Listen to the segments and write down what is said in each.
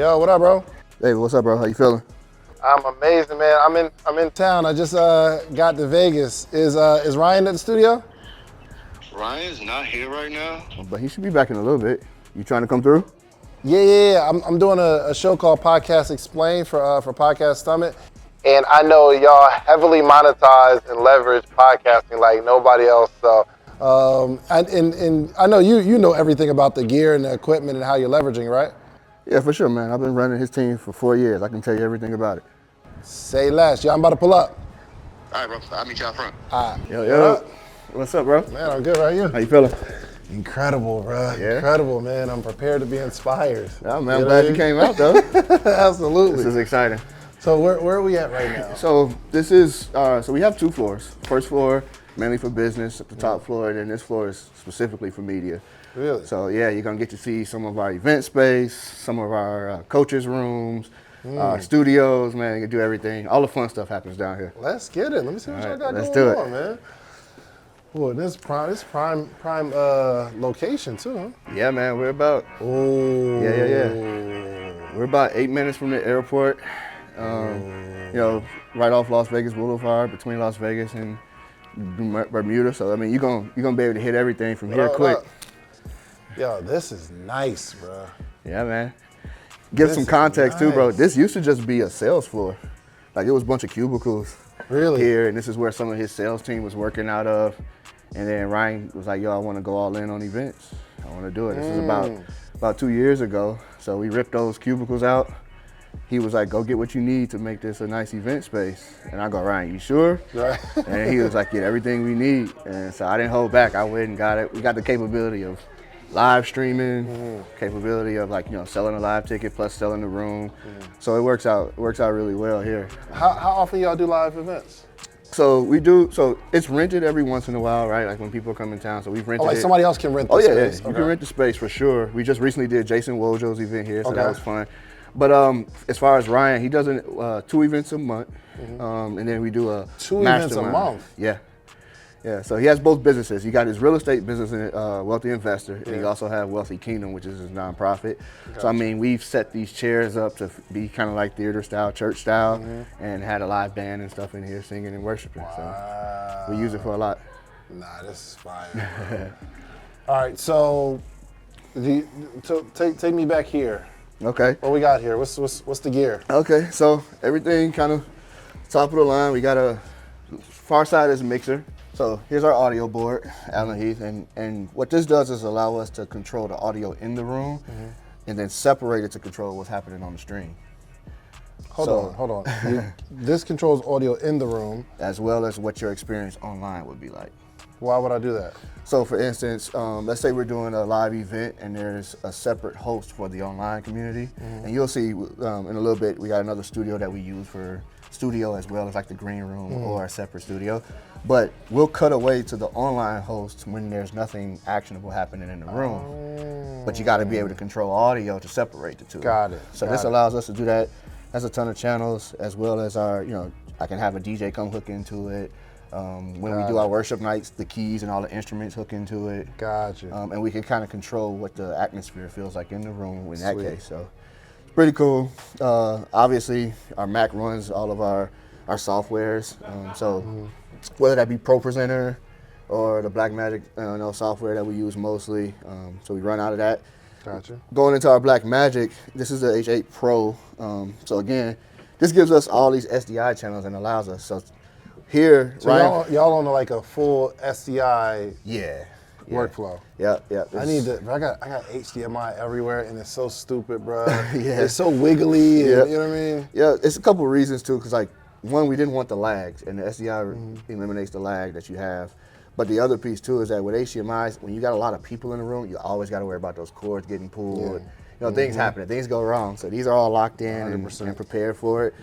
Yo, what up, bro? Hey, what's up, bro? How you feeling? I'm amazing, man. I'm in town. I just got to Vegas. Is Ryan at the studio? Ryan's not here right now. But he should be back in a little bit. You trying to come through? Yeah. I'm doing a show called Podcast Explain for Podcast Summit. And I know y'all heavily monetize and leverage podcasting like nobody else. So, and I know you know everything about the gear and the equipment and how you're leveraging, right? Yeah, for sure, man. I've been running his team for 4 years. I can tell you everything about it. Say less. Yo, I'm about to pull up. All right, bro. I'll meet you out front. All right. Yo. What's up, bro? Man, I'm good. How are you? How you feeling? Incredible, bro. Yeah? Incredible, man. I'm prepared to be inspired. Yeah, man. I'm glad you came out, though. Absolutely. This is exciting. So where are we at right now? So this is, so we have 2 floors. First floor, mainly for business. At the top floor, and then this floor is specifically for media. Really? So yeah, you're gonna get to see some of our event space, some of our coaches' rooms, our studios, man. You can do everything. All the fun stuff happens down here. Let's get it. Let me see what y'all got let's going do it. on, man. Boy, this prime location too, huh? Yeah, man. We're about Yeah. We're about 8 minutes from the airport. You know, right off Las Vegas Boulevard, between Las Vegas and Bermuda. So I mean, you're gonna be able to hit everything from here quick. Yo, this is nice, bro. Yeah, man. Give some context too, bro. This used to just be a sales floor. Like it was a bunch of cubicles here, and this is where some of his sales team was working out of. And then Ryan was like, yo, I want to go all in on events. I want to do it. This is about 2 years ago. So we ripped those cubicles out. He was like, go get what you need to make this a nice event space. And I go, Ryan, you sure? Right. And he was like, get everything we need. And so I didn't hold back. I went and got it. We got the capability of live streaming, capability of like, you know, selling a live ticket plus selling the room. So it works out really well here. How often y'all do live events? So we do, so it's rented every once in a while, right? Like when people come in town, so we've rented it. Somebody else can rent the space? Yeah, you can rent the space for sure. We just recently did Jason Wojo's event here, so that was fun. But as far as Ryan, he does 2 events a month, and then we do a 2 events a month? Yeah, so he has both businesses. He got his real estate business, Wealthy Investor, and he also has Wealthy Kingdom, which is his nonprofit. So I mean, we've set these chairs up to be kind of like theater style, church style, and had a live band and stuff in here singing and worshiping. So we use it for a lot. Nah, this is fire. All right, so take me back here. Okay. What we got here? What's the gear? Okay, so everything kind of top of the line. We got a far side is a mixer. So here's our audio board, Allen Heath, and what this does is allow us to control the audio in the room and then separate it to control what's happening on the stream. Hold on. This controls audio in the room. As well as what your experience online would be like. Why would I do that? So for instance, let's say we're doing a live event and there's a separate host for the online community. And you'll see in a little bit, we got another studio that we use for studio as well as like the green room or a separate studio. But we'll cut away to the online host when there's nothing actionable happening in the room. But you got to be able to control audio to separate the two. Got it. So this allows us to do that. That's a ton of channels, as well as our, you know, I can have a DJ come hook into it. When we do our worship nights, the keys and all the instruments hook into it. Gotcha. And we can kind of control what the atmosphere feels like in the room in that case. So it's pretty cool. Obviously, our Mac runs all of our softwares. Whether that be Pro Presenter or the Blackmagic software that we use mostly. So we run out of that. Gotcha. Going into our Blackmagic, this is the H8 Pro. So again, this gives us all these SDI channels and allows us. So here, so y'all on like a full SDI workflow. Yeah. I need to. I got HDMI everywhere, and it's so stupid, bro. It's so wiggly. And, you know what I mean? Yeah, it's a couple of reasons too. Cause like one, we didn't want the lags, and the SDI eliminates the lag that you have. But the other piece too is that with HDMIs, when you got a lot of people in the room, you always got to worry about those cords getting pulled. You know, things happen, things go wrong. So these are all locked in and prepared for it.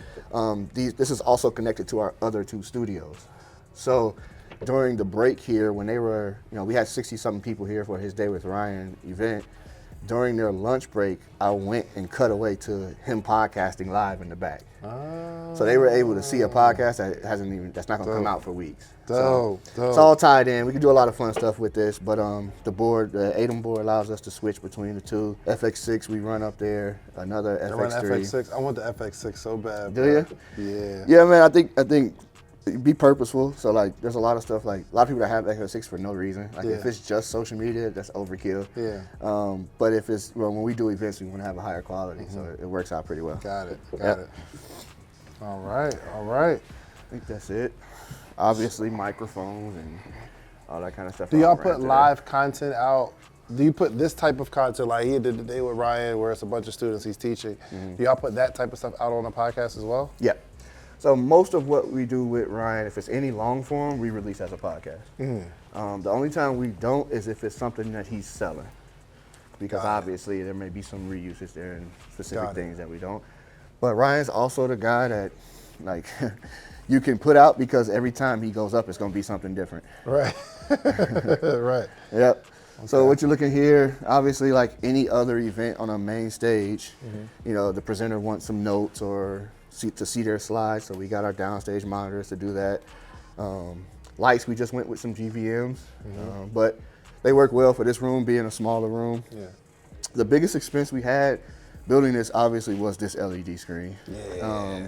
This is also connected to our other 2 studios. So during the break here, when they were, you know, we had 60-something people here for his Day with Ryan event, during their lunch break, I went and cut away to him podcasting live in the back. So they were able to see a podcast that's not gonna come out for weeks. Dope. It's all tied in. We can do a lot of fun stuff with this, but the ADEM board allows us to switch between the two. FX6 we run up there, another FX3. I run FX6. I want the FX6 so bad. Do you? Yeah. Yeah, man. I think be purposeful. So like, there's a lot of stuff like a lot of people that have FX6 for no reason. Like if it's just social media, that's overkill. Yeah. But if it's when we do events, we want to have a higher quality, so it works out pretty well. Got it. All right. I think that's it. Obviously, microphones and all that kind of stuff. Do y'all put live content out? Do you put this type of content like he did today with Ryan, where it's a bunch of students he's teaching? Do y'all put that type of stuff out on the podcast as well? Yeah. So most of what we do with Ryan, if it's any long form, we release as a podcast. The only time we don't is if it's something that he's selling, because obviously there may be some reuses there and specific things that we don't. But Ryan's also the guy that, like, you can put out because every time he goes up, it's going to be something different. Right. Right. Yep. Okay. So what you're looking here, obviously, like any other event on a main stage, you know, the presenter wants some notes or to see their slides. So we got our downstage monitors to do that. Lights, we just went with some GVMs, but they work well for this room being a smaller room. Yeah. The biggest expense we had building this obviously was this LED screen. Yeah.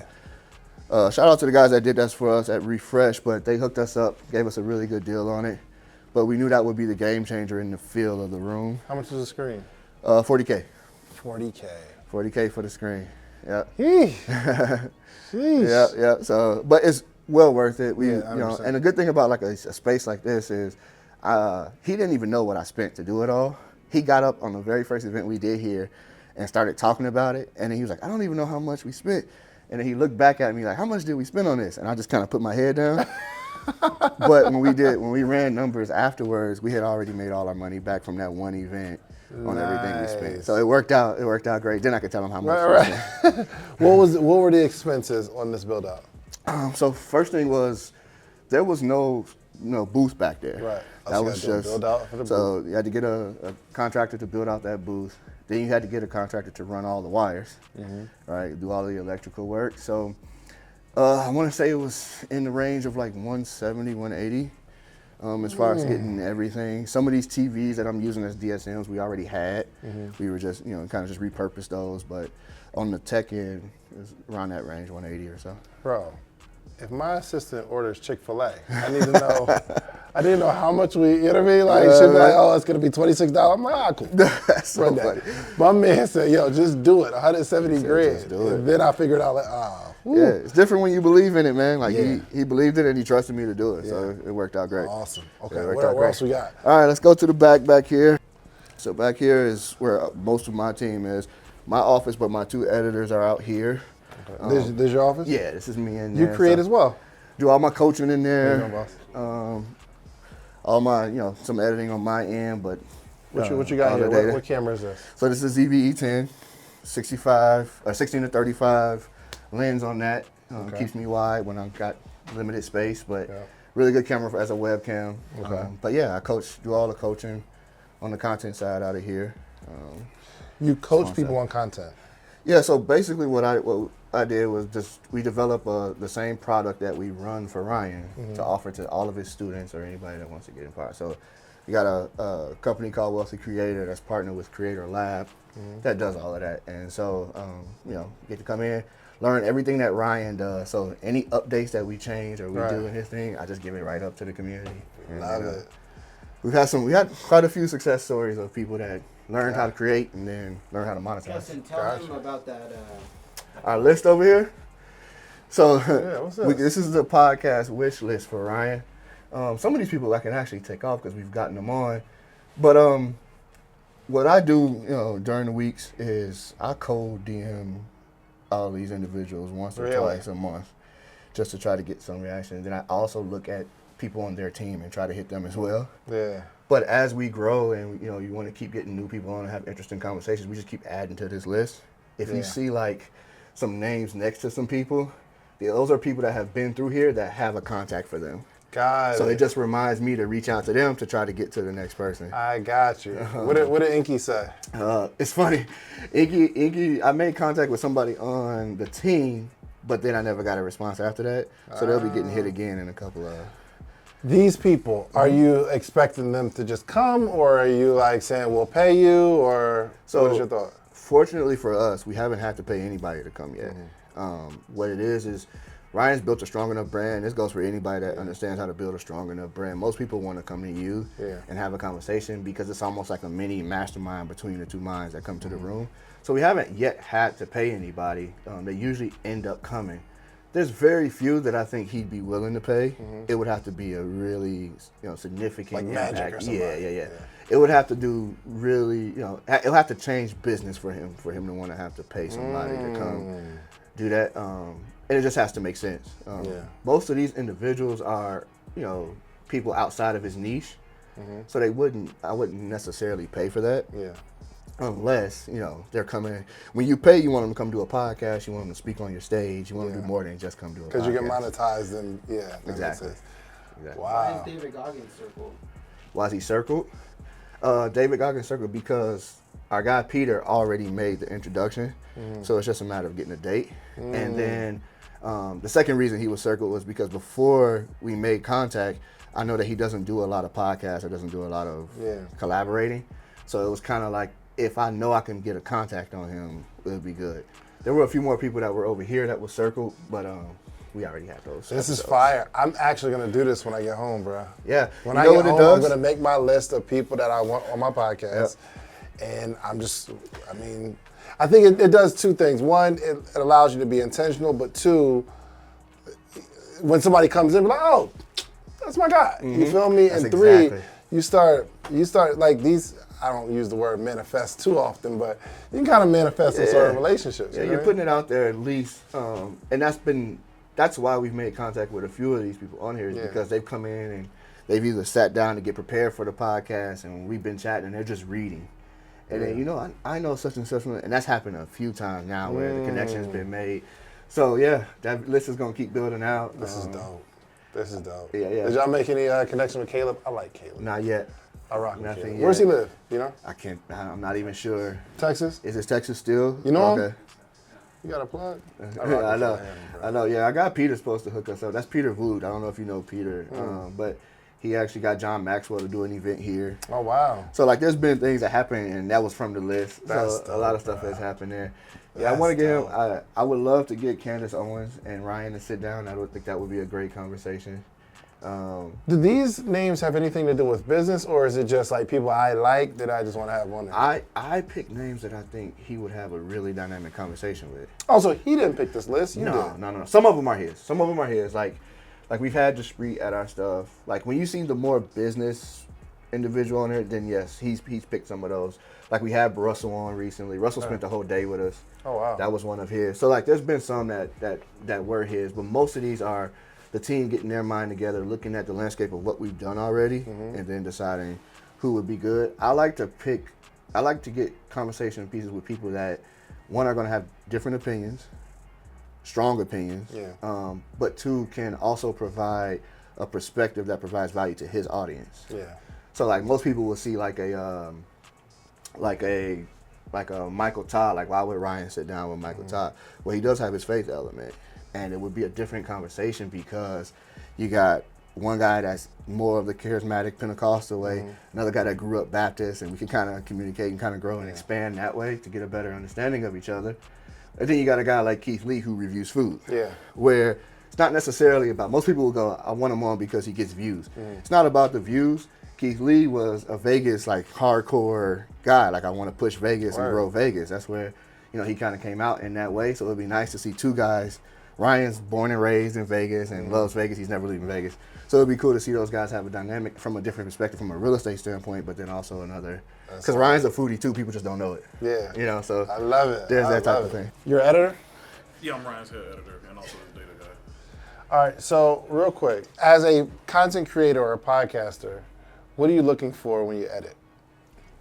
Shout out to the guys that did that for us at Refresh, but they hooked us up, gave us a really good deal on it. But we knew that would be the game changer in the feel of the room. How much is the screen? 40K. 40K. 40K for the screen. Yeah. Sheesh. Yeah. So, but it's well worth it. You know, and the good thing about like a space like this is, he didn't even know what I spent to do it all. He got up on the very first event we did here and started talking about it, and then he was like, I don't even know how much we spent. And then he looked back at me like, how much did we spend on this? And I just kind of put my head down. But when we ran numbers afterwards, we had already made all our money back from that one event on everything we spent. So it worked out great. Then I could tell him how much. Right. What were the expenses on this build out? So first thing was, there was no booth back there. Right. That was just build out for the so you had to get a contractor to build out that booth. Then you had to get a contractor to run all the wires, right? Do all the electrical work. So I want to say it was in the range of like 170, 180 as far as getting everything. Some of these TVs that I'm using as DSMs we already had. We were just, kind of just repurposed those. But on the tech end, it was around that range, 180 or so. Bro, if my assistant orders Chick-fil-A, I need to know. I didn't know how much we, you know what I mean? Like, she'd be like, oh, it's going to be $26. I'm like, cool. That's so funny. My man said, yo, just do it, 170 grand. Just do it. And then I figured out, like, yeah, it's different when you believe in it, man. Like, he believed it and he trusted me to do it, so it worked out great. Awesome. Okay, what else we got? All right, let's go to the back here. So back here is where most of my team is. My office, but my two editors are out here. Okay. This your office? Yeah, this is me in there. You create as well? Do all my coaching in there. There you go, boss. All my, some editing on my end, but what you got here? What camera is this? So this is ZV-E10, 16 to 35 lens on that. Keeps me wide when I've got limited space, but really good camera as a webcam. But yeah, I do all the coaching on the content side out of here. You coach people on content? Yeah, so basically what I did was we developed the same product that we run for Ryan to offer to all of his students or anybody that wants to get involved. So we got a company called Wealthy Creator that's partnered with Creator Lab that does all of that. And so, get to come in, learn everything that Ryan does. So any updates that we change or we do in his thing, I just give it right up to the community. Love it. We had quite a few success stories of people that learned how to create and then learn how to monetize. Justin, tell him about that. Our list over here. So what's this? This is the podcast wish list for Ryan. Some of these people I can actually take off because we've gotten them on. But what I do, during the weeks is I cold DM all these individuals once or twice a month just to try to get some reaction. And then I also look at people on their team and try to hit them as well. Yeah. But as we grow and you want to keep getting new people on and have interesting conversations, we just keep adding to this list. If you see like some names next to some people, those are people that have been through here that have a contact for them. So it just reminds me to reach out to them to try to get to the next person. I got you. What did Inky say? It's funny. Inky, I made contact with somebody on the team, but then I never got a response after that. So they'll be getting hit again in a couple of... These people, are you expecting them to just come, or are you like saying we'll pay you, or what is your thought? Fortunately for us, we haven't had to pay anybody to come yet. What it is Ryan's built a strong enough brand. This goes for anybody that understands how to build a strong enough brand. Most people want to come to you and have a conversation because it's almost like a mini mastermind between the two minds that come to the room. So we haven't yet had to pay anybody. They usually end up coming. There's very few that I think he'd be willing to pay. It would have to be a really significant like impact. Magic or something. Yeah. It would have to do really, it'll have to change business for him to want to have to pay somebody to come do that. And it just has to make sense. Most of these individuals are, people outside of his niche. So I wouldn't necessarily pay for that. Unless, they're coming. When you pay, you want them to come do a podcast, you want them to speak on your stage, you want them to do more than just come do a podcast. Because you get monetized and, Exactly. Wow. Why is David Goggins circled? Why is he circled? David Goggins circled because our guy Peter already made the introduction, so it's just a matter of getting a date. And then the second reason he was circled was because before we made contact, I know that he doesn't do a lot of podcasts or doesn't do a lot of collaborating. So it was kind of like, if I know I can get a contact on him, it would be good. There were a few more people that were over here that were circled, but we already had those. This is fire. I'm actually going to do this when I get home, bro. Yeah. When I get home, I'm going to make my list of people that I want on my podcast. And I think it does two things. One, it allows you to be intentional, but two, when somebody comes in, be like, oh, that's my guy. You feel me? That's and three, exactly. you start like these, I don't use the word manifest too often, but you can kind of manifest some sort of relationships. Yeah, you're putting it out there at least. And that's why we've made contact with a few of these people on here, is because they've come in and they've either sat down to get prepared for the podcast, and we've been chatting and they're just reading. And then, I know such and such, and that's happened a few times now where the connection's been made. So, that list is going to keep building out. This is dope. This is dope. Yeah. Did y'all make any connection with Caleb? I like Caleb. Not yet. I rock with Nothing Caleb. yet. Where's he live? You know? I'm not even sure. Texas? Is it Texas still? You know okay. him? You got a plug? I know. Yeah, I got Peter supposed to hook us up. That's Peter Vood. I don't know if you know Peter, but he actually got John Maxwell to do an event here. Oh, wow. So, there's been things that happened, and that was from the list. That's so, a lot of stuff has happened there. Yeah, I want to get him. I would love to get Candace Owens and Ryan to sit down. I would think that would be a great conversation. Do these names have anything to do with business, or is it just like people I like that I just want to have on there? I picked names that I think he would have a really dynamic conversation with. Oh, so he didn't pick this list? You did? No. Some of them are his. Like we've had Discreet at our stuff. Like when you see the more business individual on there, then yes, he's picked some of those. Like we had Russell on recently. Russell spent the whole day with us. Oh, wow. That was one of his. So there's been some that were his, but most of these are the team getting their mind together, looking at the landscape of what we've done already, and then deciding who would be good. I like to get conversation pieces with people that, one, are going to have different opinions, strong opinions, but two, can also provide a perspective that provides value to his audience. Yeah. So most people will see like a Michael Todd. Like, why would Ryan sit down with Michael Todd? Well, he does have his faith element. And it would be a different conversation because you got one guy that's more of the charismatic Pentecostal way, another guy that grew up Baptist, and we can kind of communicate and kind of grow and expand that way to get a better understanding of each other. And then you got a guy like Keith Lee who reviews food, where it's not necessarily about, most people will go, I want him on because he gets views. It's not about the views. Keith Lee was a Vegas hardcore guy. I want to push Vegas and grow Vegas. That's where he kind of came out in that way. So it'd be nice to see two guys. Ryan's born and raised in Vegas and loves Vegas. He's never leaving Vegas. So it'd be cool to see those guys have a dynamic from a different perspective, from a real estate standpoint, but then also another. Because Ryan's a foodie too. People just don't know it. Yeah. So I love it. There's that type of thing. You're an editor? Yeah, I'm Ryan's head editor and also the data guy. All right. So real quick, as a content creator or a podcaster, what are you looking for when you edit?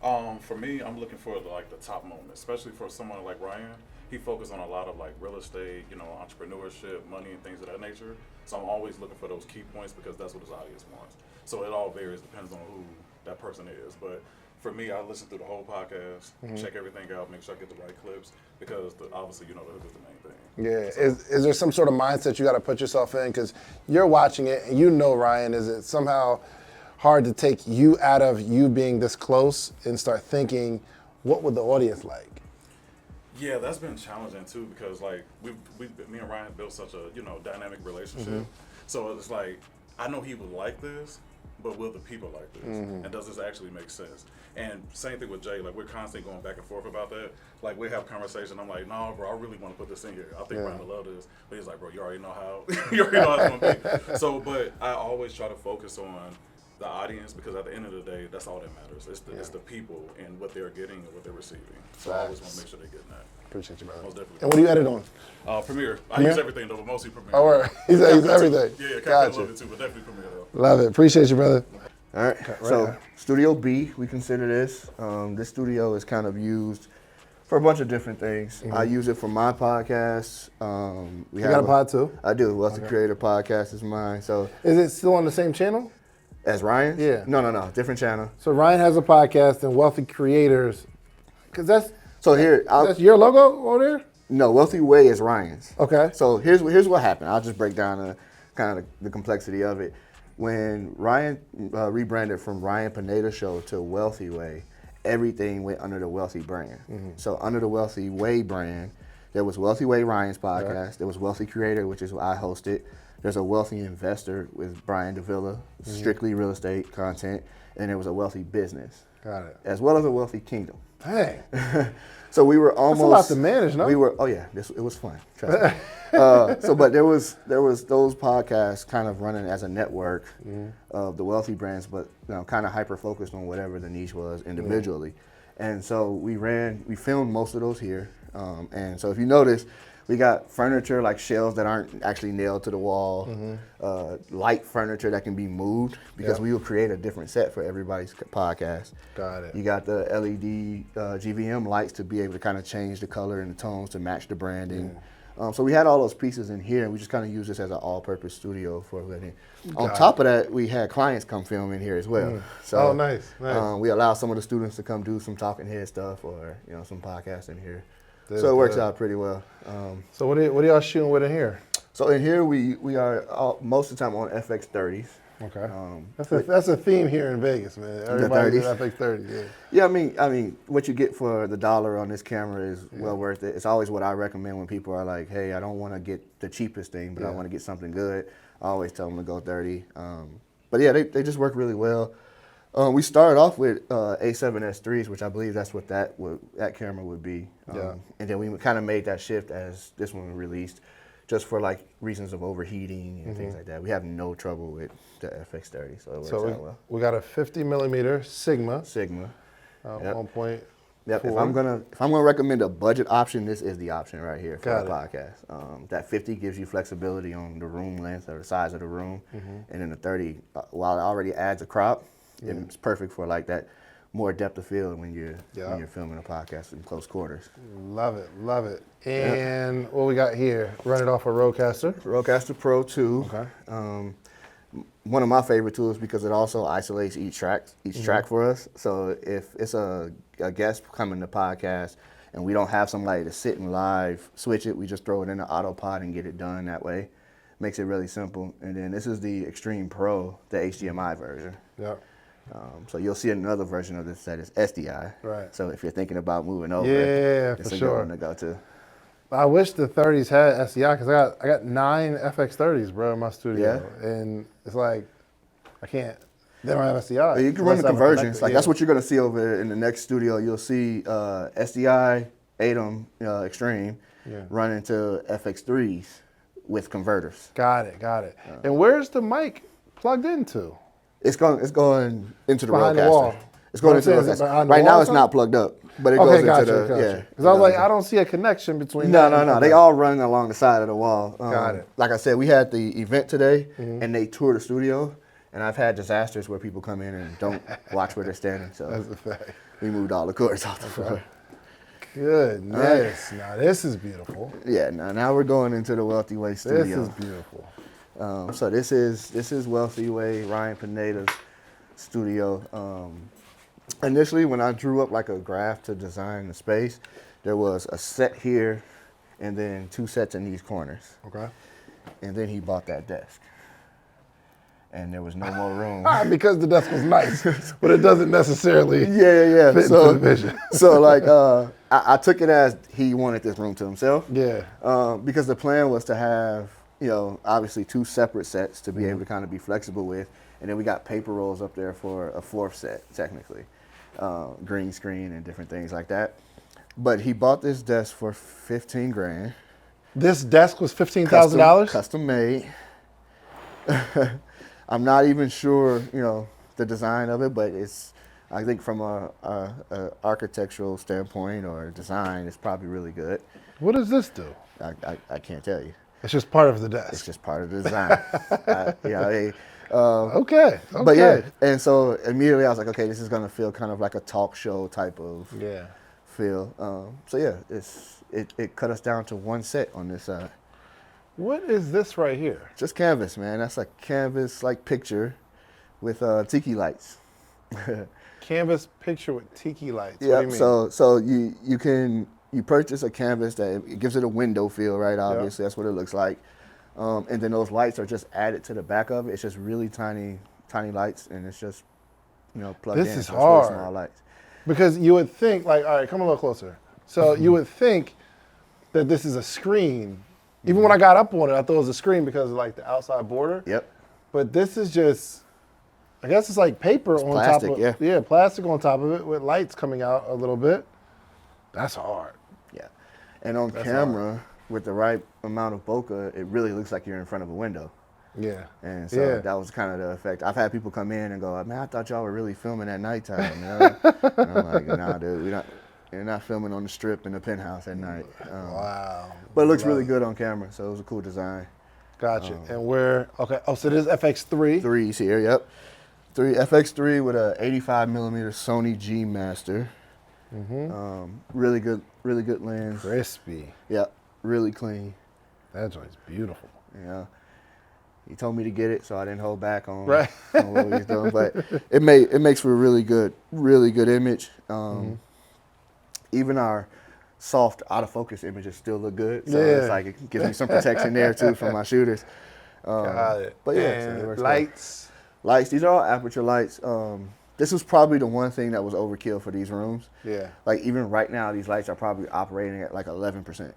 For me, I'm looking for the top moment, especially for someone like Ryan. he focused on a lot of like real estate, entrepreneurship, money, and things of that nature. So I'm always looking for those key points because that's what his audience wants. So it all varies, depends on who that person is. But for me, I listen through the whole podcast, check everything out, make sure I get the right clips, because obviously, the hook is the main thing. Yeah. So, Is there some sort of mindset you got to put yourself in? Because you're watching it, and Ryan, is it somehow hard to take you out of you being this close and start thinking, what would the audience like? yeah, that's been challenging too, because like me and Ryan built such a dynamic relationship. So it's like I know he would like this, but will the people like this? And does this actually make sense? And same thing with Jay, like we're constantly going back and forth about that. Like we have conversation, I'm like, no, bro, I really want to put this in here. I think Ryan will love this. But he's like, bro, you already know how you already know how it's gonna be. So, but I always try to focus on the audience, because at the end of the day, that's all that matters. It's the people and what they're getting and what they're receiving. So I always want to make sure they're getting that. Appreciate you, brother. Most definitely. And what do you edit on? Premiere. I use everything though, but mostly Premiere. Oh, word. He's everything. Yeah, Gotcha. I love it too, but definitely Premiere though. Love it. Appreciate you, brother. All right. So Studio B, we consider this. This studio is kind of used for a bunch of different things. I use it for my podcast. You got a pod too? I do. Wealthy Creator Podcast is mine. So is it still on the same channel? As Ryan's? Yeah. No. Different channel. So Ryan has a podcast and Wealthy Creators, because that's your logo over there? No, Wealthy Way is Ryan's. Okay. So here's what happened. I'll just break down kind of the complexity of it. When Ryan rebranded from Ryan Pineda Show to Wealthy Way, everything went under the Wealthy brand. So under the Wealthy Way brand, there was Wealthy Way Ryan's podcast. There was Wealthy Creator, which is what I hosted. There's a Wealthy Investor with Brian DeVilla, strictly real estate content. And there was a Wealthy Business. Got it. As well as a Wealthy Kingdom. Dang. So we were almost. That's a lot to manage, no? We were. Oh yeah, it was fun. Trust me. But there was those podcasts kind of running as a network of the Wealthy brands, but kind of hyper focused on whatever the niche was individually. And so we filmed most of those here. And so if you notice, we got furniture like shelves that aren't actually nailed to the wall, light furniture that can be moved, because we will create a different set for everybody's podcast. Got it. You got the LED GVM lights to be able to kind of change the color and the tones to match the branding. So we had all those pieces in here, and we just kind of use this as an all-purpose studio for wedding. On top of that, we had clients come film in here as well. So nice. We allow some of the students to come do some talking head stuff, or some podcasts in here. So it works out pretty well. So what are y'all shooting with in here? So in here we are most of the time on FX30s. Okay. That's a theme here in Vegas, man. Everybody's at FX30. Yeah. Yeah, I mean, what you get for the dollar on this camera is well worth it. It's always what I recommend when people are like, "Hey, I don't want to get the cheapest thing, but I want to get something good." I always tell them to go 30. But yeah, they just work really well. We started off with A7S3s, which I believe that's what that camera would be. And then we kind of made that shift as this one released, just for like reasons of overheating and things like that. We have no trouble with the FX30, so it works out well. We got a 50 millimeter Sigma. 1.4. Yep. If I'm gonna recommend a budget option, this is the option right here for the podcast. That 50 gives you flexibility on the room length or the size of the room, and then the 30, while it already adds a crop, it's perfect for like that more depth of field when you're filming a podcast in close quarters. Love it. And what we got here? Run it off a Rodecaster Pro 2. Okay. One of my favorite tools because it also isolates each track for us. So if it's a guest coming to podcast and we don't have somebody to sit and live switch it, we just throw it in the autopod and get it done that way. Makes it really simple. And then this is the Extreme Pro, the HDMI version. Yep. So you'll see another version of this that is SDI. Right. So if you're thinking about moving over, it's a good one to go to. I wish the 30s had SDI because I got 9 FX30s, bro, in my studio, and it's like I can't. They don't have SDI. Well, you can run the conversions. Like that's what you're gonna see over in the next studio. You'll see SDI, ATEM, Extreme, running to FX3s with converters. Got it. And where's the mic plugged into? It's going into the Rodecaster. It's going into the Rodecaster. Right now it's not plugged up, but it goes into the Because I was like, I don't see a connection between. No. They all run along the side of the wall. Got it. Like I said, we had the event today, and they toured the studio, and I've had disasters where people come in and don't watch where they're standing. So that's a fact. We moved all the cords off the floor. Goodness. Now this is beautiful. Yeah, now we're going into the Wealthy Way studio. This is beautiful. So this is Wealthy Way, Ryan Pineda's studio. Initially, when I drew up like a graph to design the space, there was a set here and then 2 sets in these corners. Okay. And then he bought that desk. And there was no more room. Because the desk was nice, but it doesn't necessarily Yeah. fit into the vision. So like, I took it as he wanted this room to himself. Yeah. Because the plan was to have, obviously 2 separate sets to be able to kind of be flexible with. And then we got paper rolls up there for a 4th set, technically. Green screen and different things like that. But he bought this desk for $15,000. This desk was $15,000? Custom made. I'm not even sure, the design of it, but I think from a architectural standpoint or design, it's probably really good. What does this do? I can't tell you. It's just part of the desk. It's just part of the design. Okay. But yeah, and so immediately I was like, okay, this is gonna feel kind of like a talk show type of feel. So yeah, it cut us down to 1 set on this side. What is this right here? Just canvas, man. That's a canvas-like picture with tiki lights. Canvas picture with tiki lights. Yeah. What do you mean? So you purchase a canvas that it gives it a window feel, right? Obviously, that's what it looks like. And then those lights are just added to the back of it. It's just really tiny lights, and it's just plugged in. This is so it's really hard. small lights. Because you would think, all right, come a little closer. So you would think that this is a screen. Even when I got up on it, I thought it was a screen because of like the outside border. Yep. But this is just, I guess it's like paper on plastic, top of it. Yeah, plastic on top of it with lights coming out a little bit. That's hard. Yeah. And on camera, with the right amount of bokeh, it really looks like you're in front of a window. Yeah. And so that was kind of the effect. I've had people come in and go, man, I thought y'all were really filming at nighttime. And I'm like, nah, dude, you're not filming on the strip in the penthouse at night. Wow. But it looks really good on camera, so it was a cool design. Gotcha. And so this is FX3. 3's here, yep. FX3 with a 85 millimeter Sony G Master. Really good lens. Crispy. Yep, really clean. That joint's beautiful. Yeah. He told me to get it, so I didn't hold back on, right. on what he's doing. But it makes for a really good image. Even our soft out of focus images still look good. So it's like it gives me some protection there too from my shooters. Got it. But yeah, and so it works lights. Well. Lights. These are all aperture lights. This was probably the one thing that was overkill for these rooms. Yeah. Like even right now, these lights are probably operating at like 11%.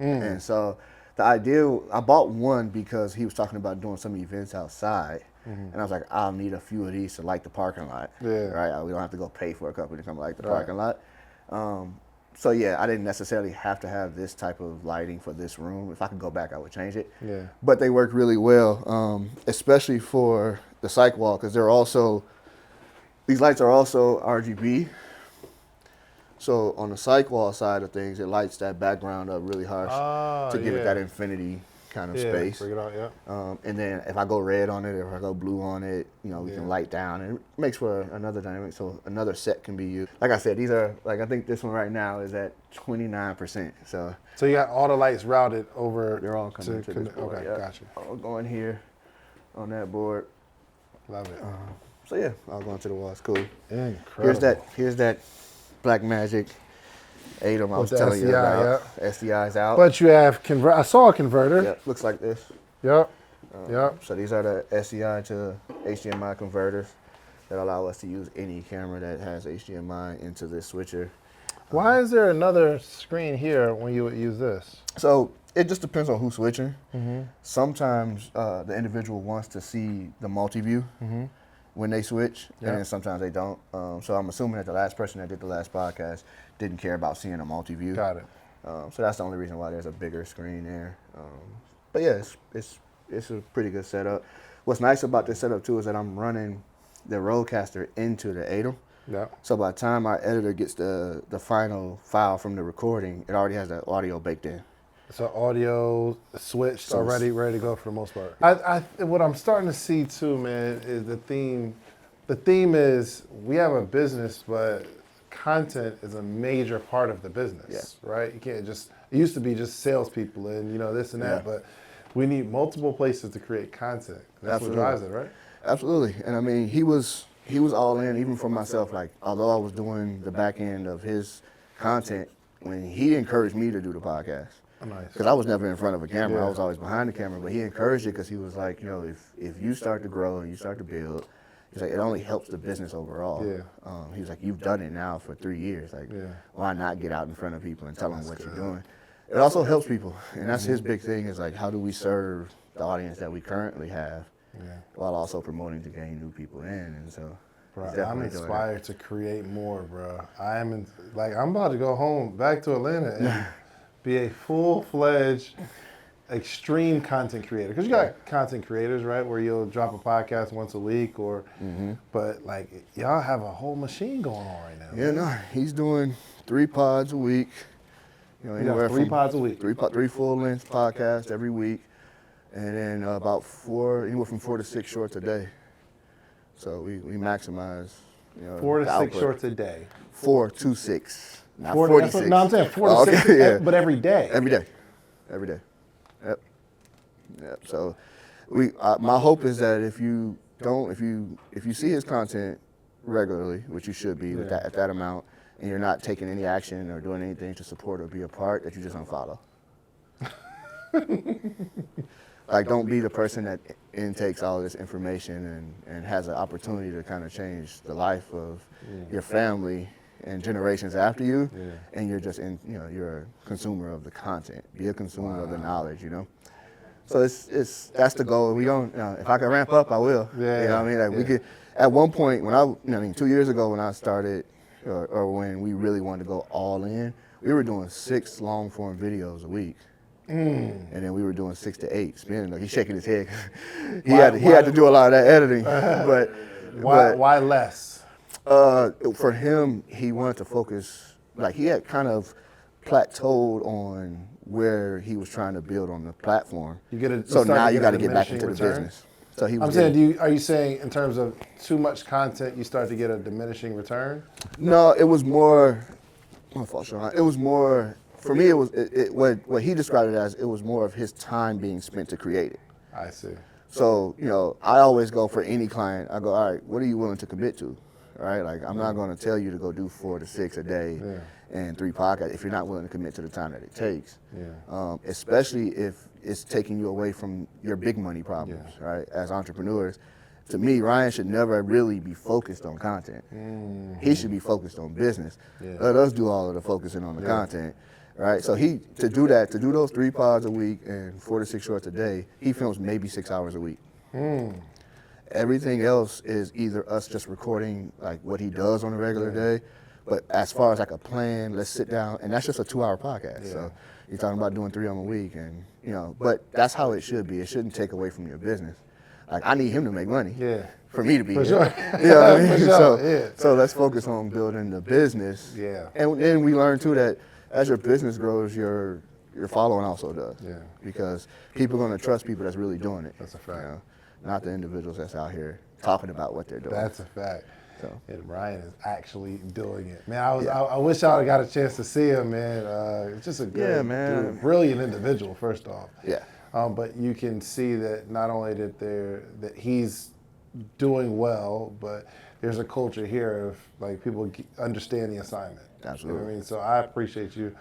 And so the idea, I bought one because he was talking about doing some events outside. And I was like, I'll need a few of these to light the parking lot. Yeah. Right? We don't have to go pay for a company to come light the parking lot. So yeah, I didn't necessarily have to have this type of lighting for this room. If I could go back, I would change it. Yeah. But they work really well, especially for the psych wall, because these lights are also RGB. So on the psych wall side of things, it lights that background up really harsh to give it that infinity kind of space. Bring it out, yeah. And then if I go red on it, if I go blue on it, we can light down, and it makes for another dynamic. So another set can be used. Like I said, these are I think this one right now is at 29%. So you got all the lights routed over. They're all coming to this board. Okay, gotcha. All going here on that board. Love it. So yeah, all going to the wall. It's cool. Incredible. Here's that Blackmagic ATEM I was the telling you SDI, about. SDI's out. But you have I saw a converter. Yeah, looks like this. Yep. So these are the SDI to HDMI converters that allow us to use any camera that has HDMI into this switcher. Why is there another screen here when you would use this? So it just depends on who's switching. Sometimes the individual wants to see the multi-view when they switch, and then sometimes they don't. So I'm assuming that the last person that did the last podcast didn't care about seeing a multi-view. Got it. So that's the only reason why there's a bigger screen there. But yeah, it's a pretty good setup. What's nice about this setup too is that I'm running the Rodecaster into the ATEM. Yeah. So by the time our editor gets the final file from the recording, it already has the audio baked in. So audio switched already, ready to go for the most part. What I'm starting to see too, man, is the theme. The theme is we have a business, but content is a major part of the business, right? You can't just, it used to be just salespeople and, you know, this and that, but we need multiple places to create content. That's what drives it, right? Absolutely. And I mean, he was all in, even for myself. Like, although I was doing the back end of his content, when he encouraged me to do the podcast. Nice. Because I was never in front of a camera. I was always behind the camera. But he encouraged it because he was like, you know, if you start to grow and you start to build, he's like, it only helps the business overall. He was like, you've done it now for 3 years. Like, why not get out in front of people and tell them what you're doing? It also helps people. And that's his big thing is like, how do we serve the audience that we currently have while also promoting to gain new people in? And so, bro, I'm inspired to create more, bro. I'm about to go home, back to Atlanta, and be a full-fledged extreme content creator. Because you got content creators, right, where you'll drop a podcast once a week, or, but like y'all have a whole machine going on right now. Yeah, no, he's doing 3 pods a week. You know, anywhere 3 pods a week. 3 full-length podcasts every week, and then about 4, anywhere from 4 to 6 shorts a day. So we maximize, you know, 4 to 6 output. Shorts a day. 4 to 6, not 4 46. No, I'm saying 4 to 6, but every day. Every day. Yep. So my hope is that if you see his content regularly, which you should be at that amount, and you're not taking any action or doing anything to support or be a part, that you just unfollow. Like, don't be the person that intakes all of this information and has an opportunity to kind of change the life of your family and generations after you, and you're just you're a consumer of the content. Be a consumer of the knowledge, you know. So that's the goal. We don't. If I can ramp up, I will. You know what I mean? Like we could. At one point, when 2 years ago when I started, or when we really wanted to go all in, we were doing 6 long form videos a week. And then we were doing 6 to 8. Spinning, he's shaking his head. He had to do a lot of that editing. But why less? For him, he wanted to focus. Like, he had kind of plateaued on where he was trying to build on the platform. So now you got to get back into the business. So he was. I'm saying, are you saying in terms of too much content, you start to get a diminishing return? No, it was more. My fault, Sean. It was more. For me, it was what he described it as. It was more of his time being spent to create it. I see. So, you know, I always go for any client. I go, all right, what are you willing to commit to? All right, like, I'm not going to tell you to go do 4 to 6 a day and 3 podcasts if you're not willing to commit to the time that it takes. Especially if it's taking you away from your big money problems, right? As entrepreneurs, to me, Ryan should never really be focused on content. He should be focused on business. Let us do all of the focusing on the content. Right, so to do those 3 pods a week and 4 to 6 shorts a day, he films maybe 6 hours a week. Everything else is either us just recording like what he does on a regular day, but as far as like a plan, let's sit down, and that's just a 2-hour podcast. So you're talking about doing 3 of them a week, and but that's how it should be. It shouldn't take away from your business. Like, I need him to make money. For me to be here. Sure. You know what I mean? So let's focus on building the business. And then we learn too that as your business grows, your following also does. Because people are going to trust people that's really doing it. That's a fact. Not the individuals that's out here talking about what they're doing. That's a fact. So. And Ryan is actually doing it. Man, I wish I would have got a chance to see him, man. It's just a good, dude, brilliant individual, first off. But you can see that not only that he's doing well, but there's a culture here of like people understand the assignment. Absolutely. You know what I mean? So I appreciate you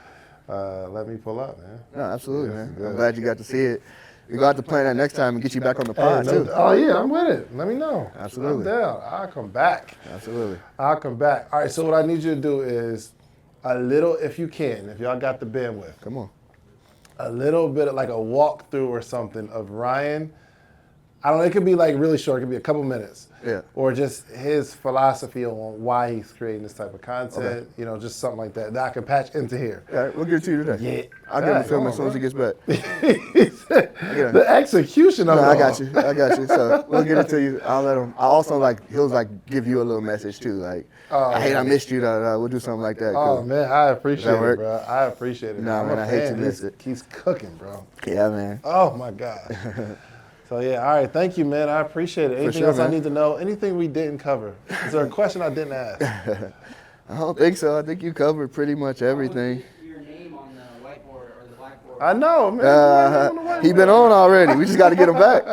letting me pull up, man. No, absolutely, man. I'm glad you got to see it. We got to plan that next time and get you back on the pod, too. Oh, yeah, I'm with it. Let me know. Absolutely. I'm down. I'll come back. Absolutely. I'll come back. All right, so what I need you to do is a little, if you can, if y'all got the bandwidth. Come on. A little bit of like a walkthrough or something of Ryan. I don't know, it could be like really short. It could be a couple minutes. Or just his philosophy on why he's creating this type of content. You know, just something like that I can patch into here. All right, we'll get it to you today. I'll get him to film as soon as he gets back. The execution of it. I got you. So we'll get it to you. I'll let him. He'll give you a little message too, like, I hate I missed you. We'll do something like that. Oh man, I appreciate it, bro. I appreciate it. Nah, man, I hate to miss it. He's cooking, bro. Yeah, man. Oh my God. So yeah, all right, thank you, man. I appreciate it. Anything else I need to know? Anything we didn't cover? Is there a question I didn't ask? I don't think so. I think you covered pretty much everything. Your name on the whiteboard or the blackboard. I know, man. He been on already. We just got to get him back.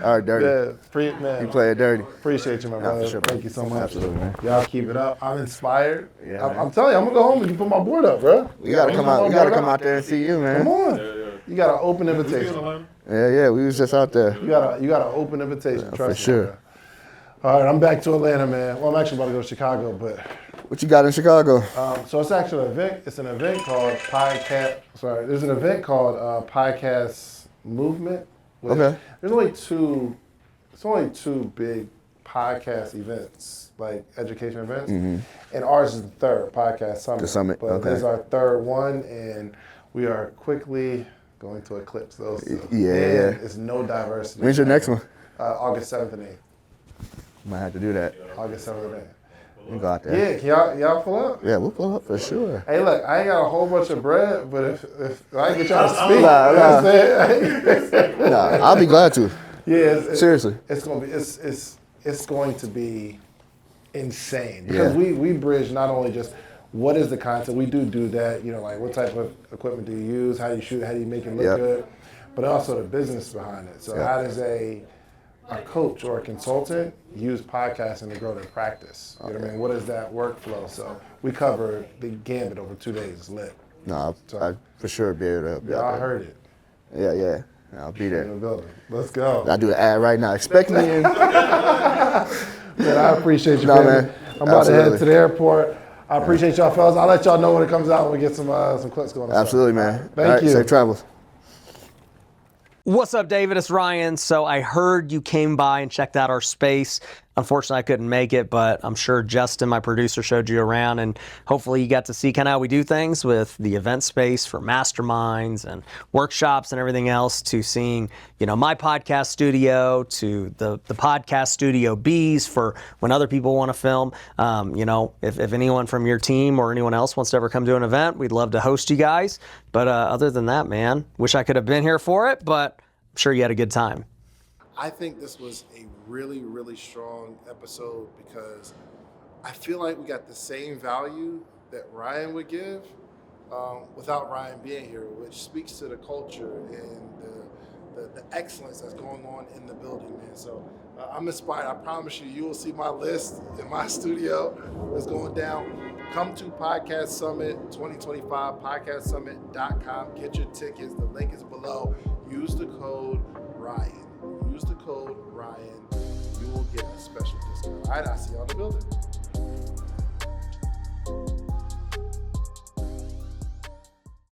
All right, Dirty. Yeah, man. You play it dirty. Appreciate you, my brother. Sure, Thank you so much. Absolutely, man. Y'all keep it up. I'm inspired. Yeah, I'm telling you, I'm gonna go home and you put my board up, bro. We gotta come out. We gotta come out there and see you, man. Come on. Yeah. You got an open invitation. Yeah. We was just out there. You got an open invitation. Trust for me, sure. bro. All right, I'm back to Atlanta, man. Well, I'm actually about to go to Chicago, but What you got in Chicago? so it's actually an event. It's an event called Podcast. Sorry, there's an event called Podcast Movement. Okay. There's only two. It's only two big podcast events, like education events, and ours is the third podcast summit. The summit, but okay. This is our third one, and we are quickly going to eclipse those two. Yeah. It's no diversity. When's your next one? August 7th and 8th. Might have to do that. August 7th and 8th. We'll go out there. Yeah, can y'all pull up? Yeah, we'll pull up for sure. Hey, look, I ain't got a whole bunch of bread, but if I can get y'all to speak, you Nah. know what I'm saying? Nah, I'll be glad to. Yeah, Seriously. it's going to be insane because we bridge not only just what is the content, we do that, you know, like what type of equipment do you use, how do you shoot, how do you make it look good, but also the business behind it. So how does a coach or a consultant use podcasting to grow their practice? You know what I mean? What is that workflow? So we cover the gambit over 2 days. It's lit. No, I for sure be able to help you out Y'all there. heard it. Yeah. I'll be In there. the building. Let's go. I'll do an ad right now. Expect me in. Man, I appreciate you, Nah, baby. man. I'm about to head Absolutely. to the airport. I appreciate y'all, fellas. I'll let y'all know when it comes out. We'll get some clips going on. Absolutely, man. Thank All right, you. Safe travels. What's up, David? It's Ryan. So I heard you came by and checked out our space. Unfortunately, I couldn't make it, but I'm sure Justin, my producer, showed you around, and hopefully you got to see kind of how we do things with the event space for masterminds and workshops and everything else, to seeing, you know, my podcast studio, to the podcast studio B's for when other people want to film. You know, if anyone from your team or anyone else wants to ever come to an event, we'd love to host you guys. But other than that, man, wish I could have been here for it, but I'm sure you had a good time. I think this was a really, really strong episode because I feel like we got the same value that Ryan would give without Ryan being here, which speaks to the culture and the excellence that's going on in the building, man. So I'm inspired. I promise you will see my list in my studio that's going down. Come to Podcast Summit 2025, podcastsummit.com. Get your tickets. The link is below. Use the code Ryan. Use the code Ryan. You will get a special discount. All right, I'll see you on the building.